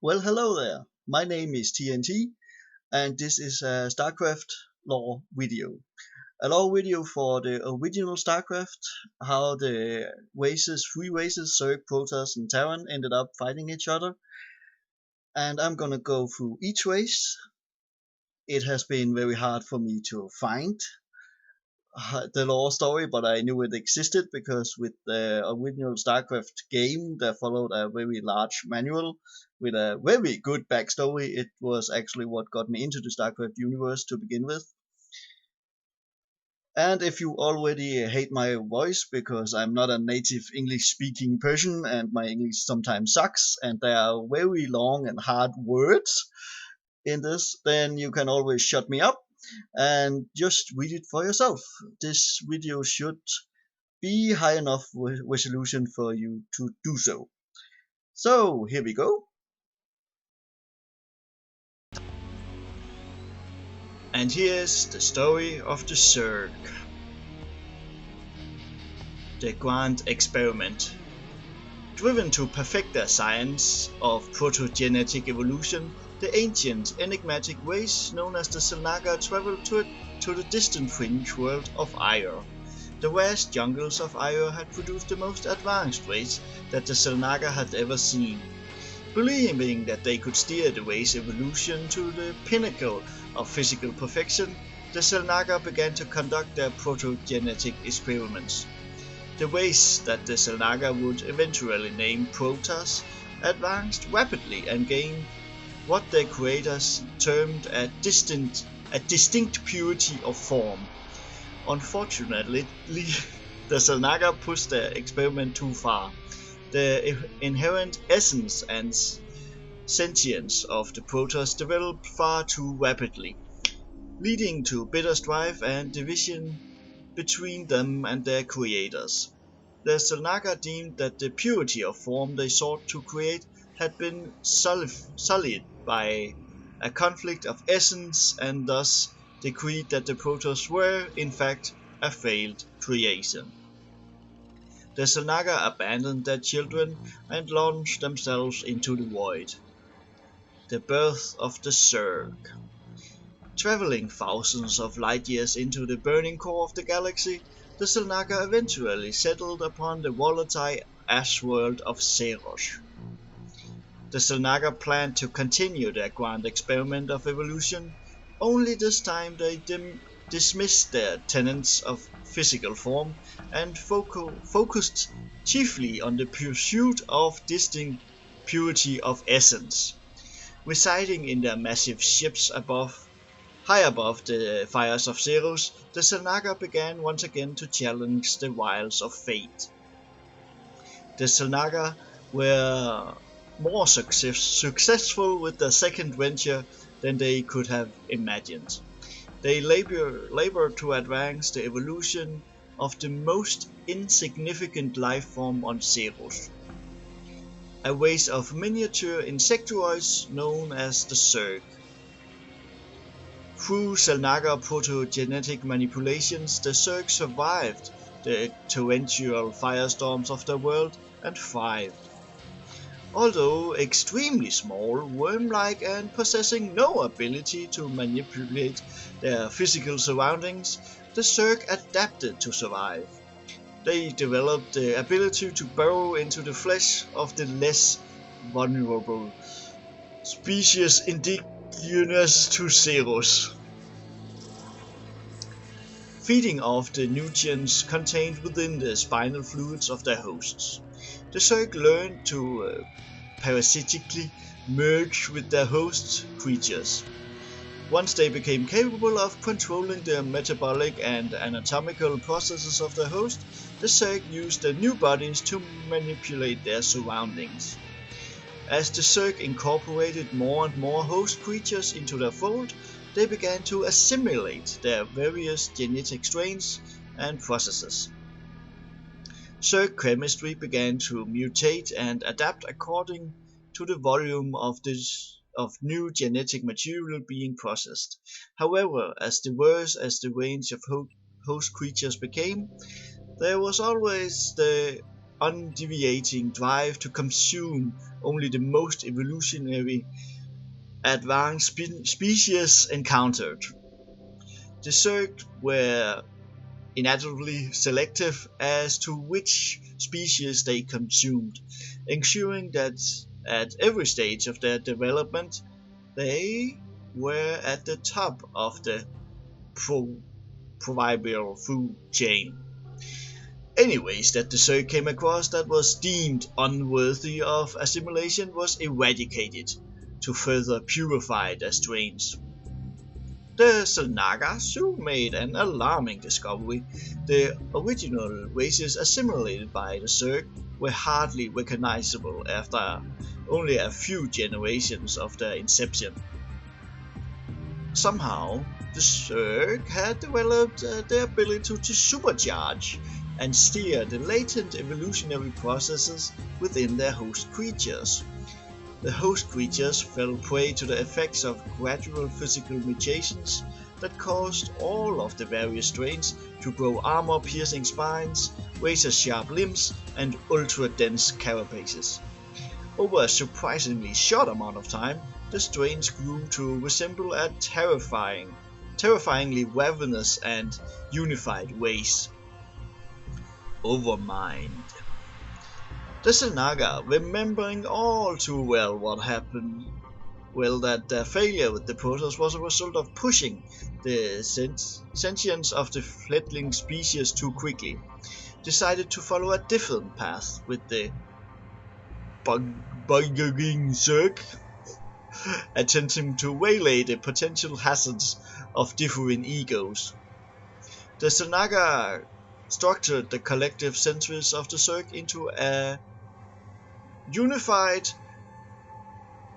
Well, hello there. My name is TNT, and this is a Starcraft lore video. A lore video for the original Starcraft, how the three races, Zerg, Protoss, and Terran, ended up fighting each other. And I'm gonna go through each race. It has been very hard for me to find the lore story, but I knew it existed because with the original StarCraft game that followed a very large manual with a very good backstory, it was actually what got me into the StarCraft universe to begin with. And if you already hate my voice because I'm not a native English speaking person and my English sometimes sucks and there are very long and hard words in this, then you can always shut me up and just read it for yourself. This video should be high enough resolution for you to do so. So here we go. And here's the story of the Zerg. The Grand Experiment. Driven to perfect their science of protogenetic evolution, the ancient, enigmatic race known as the Selnaga traveled to the distant fringe world of Ire. The vast jungles of Ire had produced the most advanced race that the Selnaga had ever seen. Believing that they could steer the race evolution to the pinnacle of physical perfection, the Selnaga began to conduct their protogenetic experiments. The race that the Selnaga would eventually name Protoss advanced rapidly and gained what their creators termed a distinct purity of form. Unfortunately, the Selnaga pushed their experiment too far. The inherent essence and sentience of the Protoss developed far too rapidly, leading to bitter strife and division between them and their creators. The Selnaga deemed that the purity of form they sought to create had been sullied by a conflict of essence and thus decreed that the Protoss were, in fact, a failed creation. The Selnaga abandoned their children and launched themselves into the void. The birth of the Zerg. Traveling thousands of light years into the burning core of the galaxy, the Selnaga eventually settled upon the volatile ash world of Serosh. The Selnaga planned to continue their grand experiment of evolution, only this time they dismissed their tenets of physical form and focused chiefly on the pursuit of distinct purity of essence. Residing in their massive ships high above the fires of Zeros, the Selnaga began once again to challenge the wiles of fate. The Selnaga were more successful with their second venture than they could have imagined. They labored to advance the evolution of the most insignificant life form on Zeros, a race of miniature insectoids known as the Zerg. Through Selnaga protogenetic manipulations, the Zerg survived the torrential firestorms of their world and thrived. Although extremely small, worm-like and possessing no ability to manipulate their physical surroundings, the Zerg adapted to survive. They developed the ability to burrow into the flesh of the less vulnerable species indigenous to Zeros, feeding off the nutrients contained within the spinal fluids of their hosts. The Zerg learned to parasitically merge with their host creatures. Once they became capable of controlling the metabolic and anatomical processes of their host, the Zerg used their new bodies to manipulate their surroundings. As the Zerg incorporated more and more host creatures into their fold, they began to assimilate their various genetic strains and processes. Zerg chemistry began to mutate and adapt according to the volume of new genetic material being processed. However, as diverse as the range of host creatures became, there was always the undeviating drive to consume only the most evolutionary advanced species encountered. The Zerg were inadequately selective as to which species they consumed, ensuring that at every stage of their development they were at the top of the proverbial food chain. Any waste that the Zerg came across that was deemed unworthy of assimilation was eradicated to further purify their strains. The Selnaga soon made an alarming discovery. The original races assimilated by the Zerg were hardly recognizable after only a few generations of their inception. Somehow, the Zerg had developed the ability to supercharge and steer the latent evolutionary processes within their host creatures. The host creatures fell prey to the effects of gradual physical mutations that caused all of the various strains to grow armor-piercing spines, razor-sharp limbs, and ultra-dense carapaces. Over a surprisingly short amount of time, the strains grew to resemble a terrifyingly ravenous and unified race. Overmind. The Selnaga, remembering all too well what happened, that their failure with the process was a result of pushing the sentience of the fledgling species too quickly, decided to follow a different path with the bugging Zerg, attempting to waylay the potential hazards of differing egos. The Selnaga structured the collective centuries of the Zerg into a unified,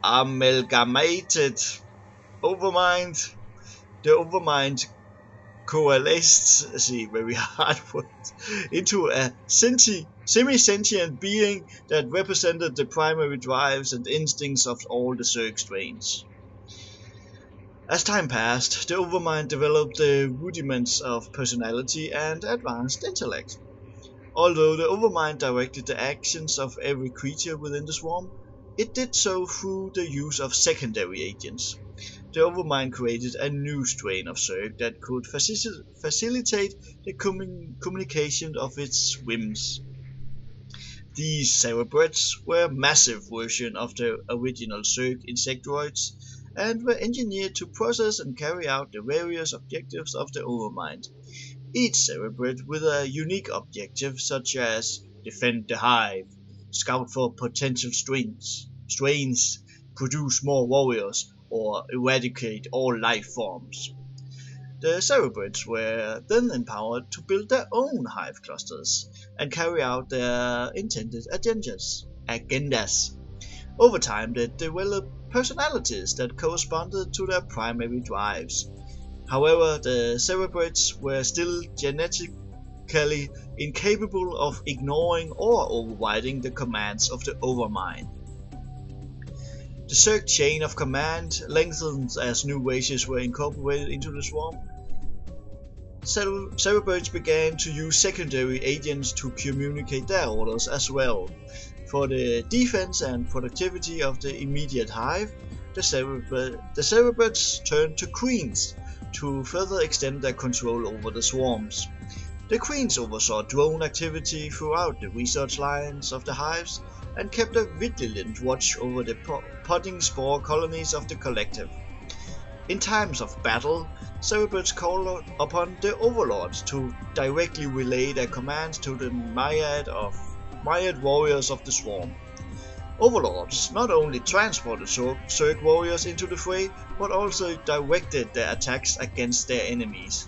amalgamated Overmind. The Overmind coalesced, very hard word, into a semi-sentient being that represented the primary drives and instincts of all the Zerg strains. As time passed, the Overmind developed the rudiments of personality and advanced intellect. Although the Overmind directed the actions of every creature within the swarm, it did so through the use of secondary agents. The Overmind created a new strain of Zerg that could facilitate the communication of its whims. These Cerebrats were a massive version of the original Zerg insectoids and were engineered to process and carry out the various objectives of the Overmind. Each Cerebrat with a unique objective such as defend the hive, scout for potential strains, produce more warriors, or eradicate all life forms. The Cerebrats were then empowered to build their own hive clusters and carry out their intended agendas. Over time, they developed personalities that corresponded to their primary drives. However, the Cerebrats were still genetically incapable of ignoring or overriding the commands of the Overmind. The Zerg chain of command lengthened as new races were incorporated into the swarm. Cerebrats began to use secondary agents to communicate their orders as well. For the defense and productivity of the immediate hive, the Cerebrats turned to Queens to further extend their control over the swarms. The Queens oversaw drone activity throughout the research lines of the hives and kept a vigilant watch over the podding spore colonies of the collective. In times of battle, Cerebrats called upon the Overlords to directly relay their commands to the myriad warriors of the swarm. Overlords not only transported Zerg warriors into the fray, but also directed their attacks against their enemies.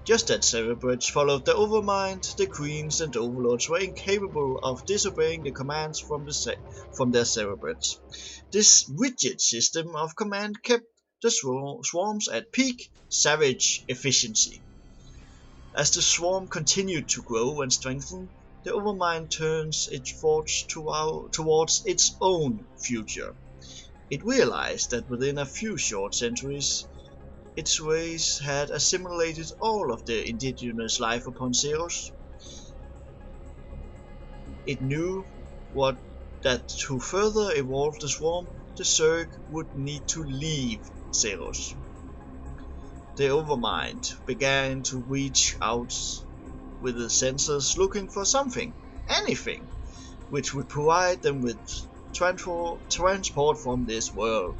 Just as Cerebrats followed the Overmind, the Queens and Overlords were incapable of disobeying the commands from their Cerebrats. This rigid system of command kept the swarms at peak savage efficiency. As the swarm continued to grow and strengthen, the Overmind turns its thoughts towards its own future. It realized that within a few short centuries, its race had assimilated all of the indigenous life upon Zeros. It knew what that to further evolve the swarm, the Zerg would need to leave Xeros. The Overmind began to reach out with the sensors looking for something, anything, which would provide them with transport from this world.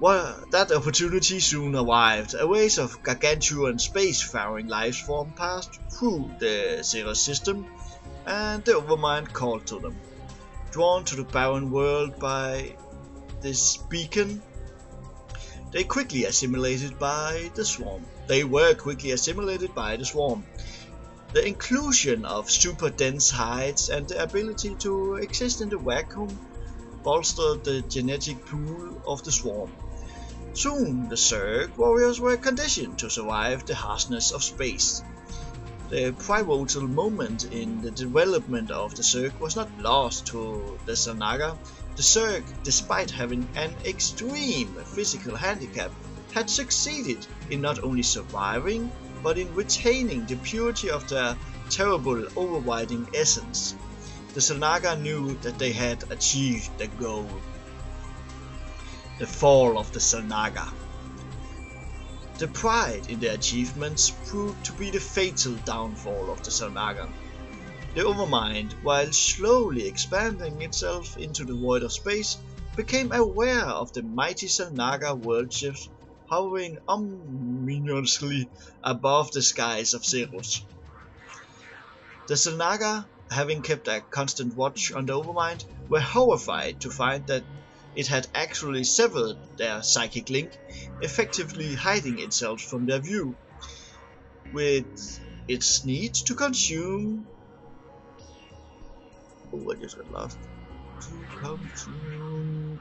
Well, that opportunity soon arrived. A race of gargantuan spacefaring life form passed through the Xeros system, and the Overmind called to them. Drawn to the barren world by this beacon, they were quickly assimilated by the swarm. The inclusion of super dense hides and the ability to exist in the vacuum bolstered the genetic pool of the swarm. Soon the Zerg warriors were conditioned to survive the harshness of space. The pivotal moment in the development of the Zerg was not lost to the Xel'Naga. The Zerg, despite having an extreme physical handicap, had succeeded in not only surviving, but in retaining the purity of their terrible overriding essence. The Xel'Naga knew that they had achieved the goal. The fall of the Xel'Naga. The pride in their achievements proved to be the fatal downfall of the Xel'Naga. The Overmind, while slowly expanding itself into the void of space, became aware of the mighty Xel'Naga world ships hovering ominously above the skies of Xeros. The Xel'Naga, having kept a constant watch on the Overmind, were horrified to find that it had actually severed their psychic link, effectively hiding itself from their view, with its need to consume. I just got lost.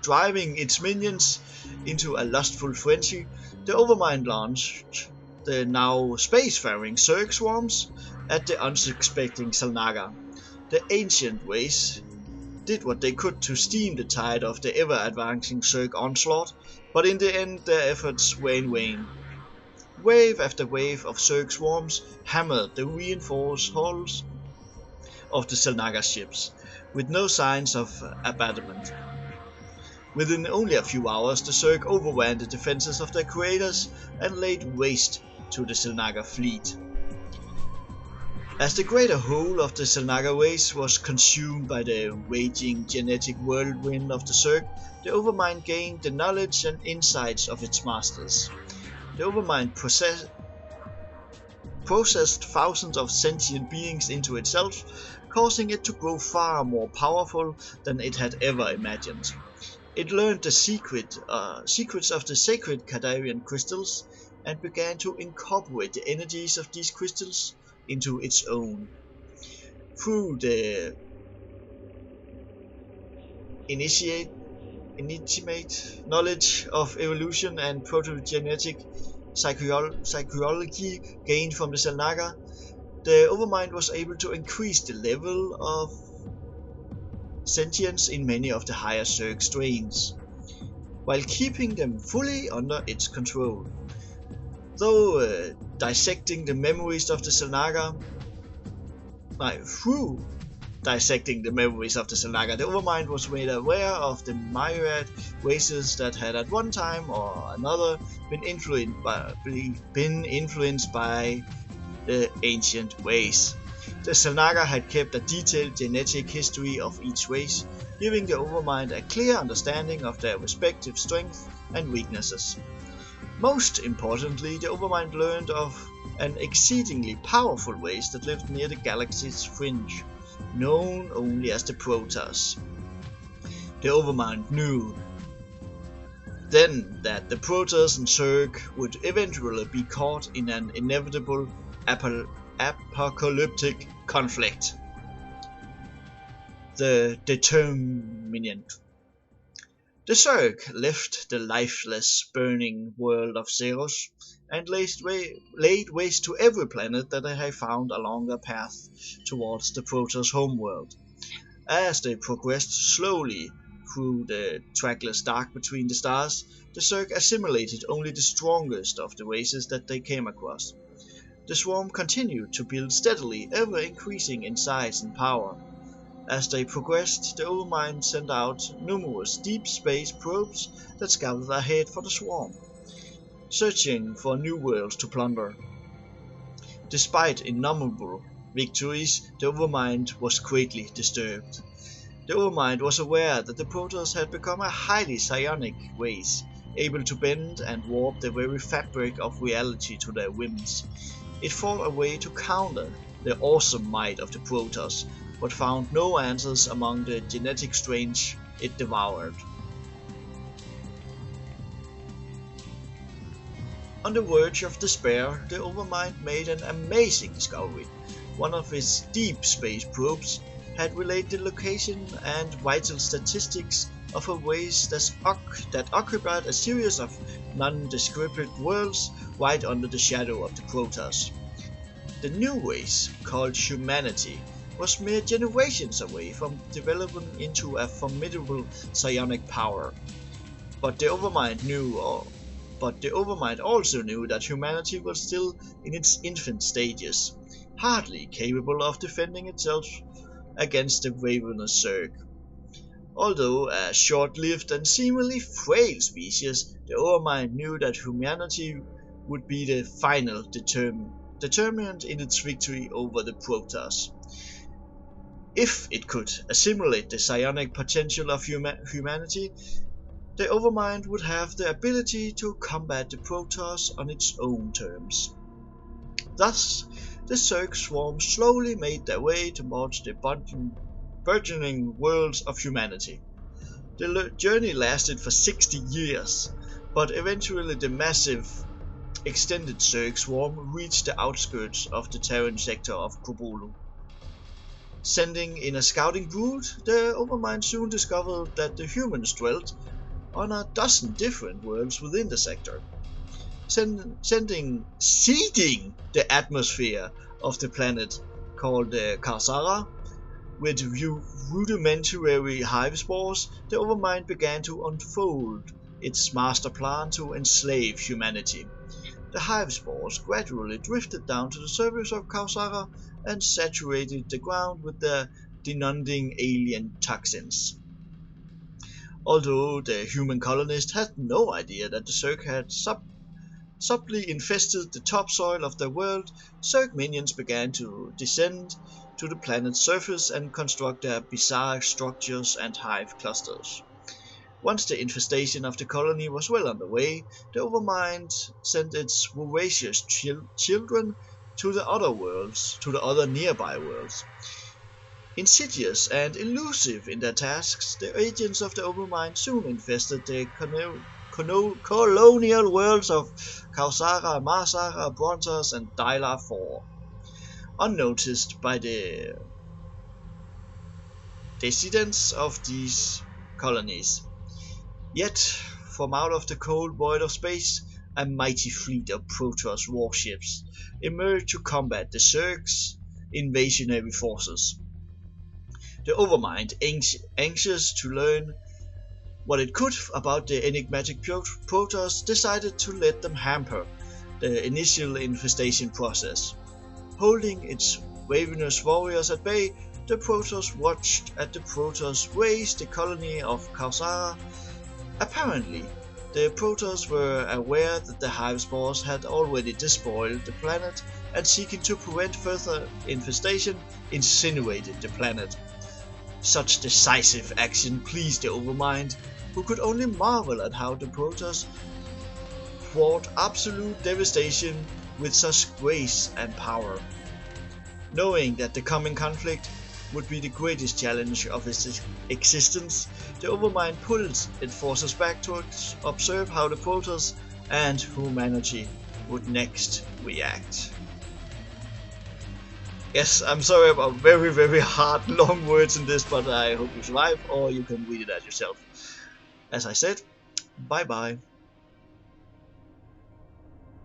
Driving its minions into a lustful frenzy, the Overmind launched the now spacefaring Zerg swarms at the unsuspecting Xel'Naga. The ancient race did what they could to stem the tide of the ever-advancing Zerg onslaught, but in the end their efforts were in vain. Wave after wave of Zerg swarms hammered the reinforced hulls of the Xel'Naga ships, with no signs of abatement. Within only a few hours, the Zerg overran the defenses of their creators and laid waste to the Xel'Naga fleet. As the greater whole of the Xel'Naga race was consumed by the raging genetic whirlwind of the Zerg, the Overmind gained the knowledge and insights of its masters. The Overmind processed thousands of sentient beings into itself, causing it to grow far more powerful than it had ever imagined. It learned the secrets of the sacred Cadavian crystals and began to incorporate the energies of these crystals into its own. Through the intimate knowledge of evolution and protogenetic psychology gained from the Xel'Naga, the Overmind was able to increase the level of sentience in many of the higher Zerg strains, while keeping them fully under its control. Through dissecting the memories of the Xel'Naga, the Overmind was made aware of the myriad races that had at one time or another been influenced by the ancient race. The Xel'Naga had kept a detailed genetic history of each race, giving the Overmind a clear understanding of their respective strengths and weaknesses. Most importantly, the Overmind learned of an exceedingly powerful race that lived near the galaxy's fringe, known only as the Protoss. The Overmind knew then that the Protoss and Zerg would eventually be caught in an inevitable apocalyptic conflict. The Determinant. The Zerg left the lifeless, burning world of Xeros and laid waste to every planet that they had found along their path towards the Protoss homeworld. As they progressed slowly through the trackless dark between the stars, the Zerg assimilated only the strongest of the races that they came across. The swarm continued to build steadily, ever increasing in size and power. As they progressed, the Overmind sent out numerous deep space probes that scouted ahead for the swarm, searching for new worlds to plunder. Despite innumerable victories, the Overmind was greatly disturbed. The Overmind was aware that the Protoss had become a highly psionic race, able to bend and warp the very fabric of reality to their whims. It fought a way to counter the awesome might of the Protoss, but found no answers among the genetic strains it devoured. On the verge of despair, the Overmind made an amazing discovery. One of its deep space probes had relayed the location and vital statistics of a race that occupied a series of nondescript worlds right under the shadow of the Protoss. The new race, called humanity, was mere generations away from developing into a formidable psionic power. But the Overmind also knew that humanity was still in its infant stages, hardly capable of defending itself against the ravenous Zerg. Although a short-lived and seemingly frail species, the Overmind knew that humanity would be the final determinant in its victory over the Protoss. If it could assimilate the psionic potential of humanity, the Overmind would have the ability to combat the Protoss on its own terms. Thus, the Zerg swarm slowly made their way towards the burgeoning worlds of humanity. The journey lasted for 60 years, but eventually the massive, extended Zerg swarm reached the outskirts of the Terran sector of Kobolu. Sending in a scouting brood, the Overmind soon discovered that the humans dwelt on a dozen different worlds within the sector, seeding the atmosphere of the planet called Karsara. With rudimentary hive spores, the Overmind began to unfold its master plan to enslave humanity. The hive spores gradually drifted down to the surface of Karsara and saturated the ground with their denuding alien toxins. Although the human colonists had no idea that the Zerg had subtly infested the topsoil of their world, Zerg minions began to descend to the planet's surface and construct their bizarre structures and hive clusters. Once the infestation of the colony was well underway, the Overmind sent its voracious children to the other nearby worlds. Insidious and elusive in their tasks, the agents of the Overmind soon infested the colonial worlds of Kausara, Masara, Brontas, and Dyla IV, unnoticed by the dissidents of these colonies. Yet, from out of the cold void of space, a mighty fleet of Protoss warships emerged to combat the Zerg's invasionary forces. The Overmind, anxious to learn what it could about the enigmatic Protoss, decided to let them hamper the initial infestation process. Holding its ravenous warriors at bay, the Protoss watched as the Protoss razed the colony of Kausara. Apparently, the Protoss were aware that the hive spores had already despoiled the planet, and seeking to prevent further infestation, incinerated the planet. Such decisive action pleased the Overmind, who could only marvel at how the Protoss wrought absolute devastation with such grace and power. Knowing that the coming conflict would be the greatest challenge of its existence, the Overmind pulled its forces back to observe how the Protoss and humanity would next react. Yes, I'm sorry about very hard, long words in this, but I hope you survive, or you can read it at yourself. As I said, bye bye.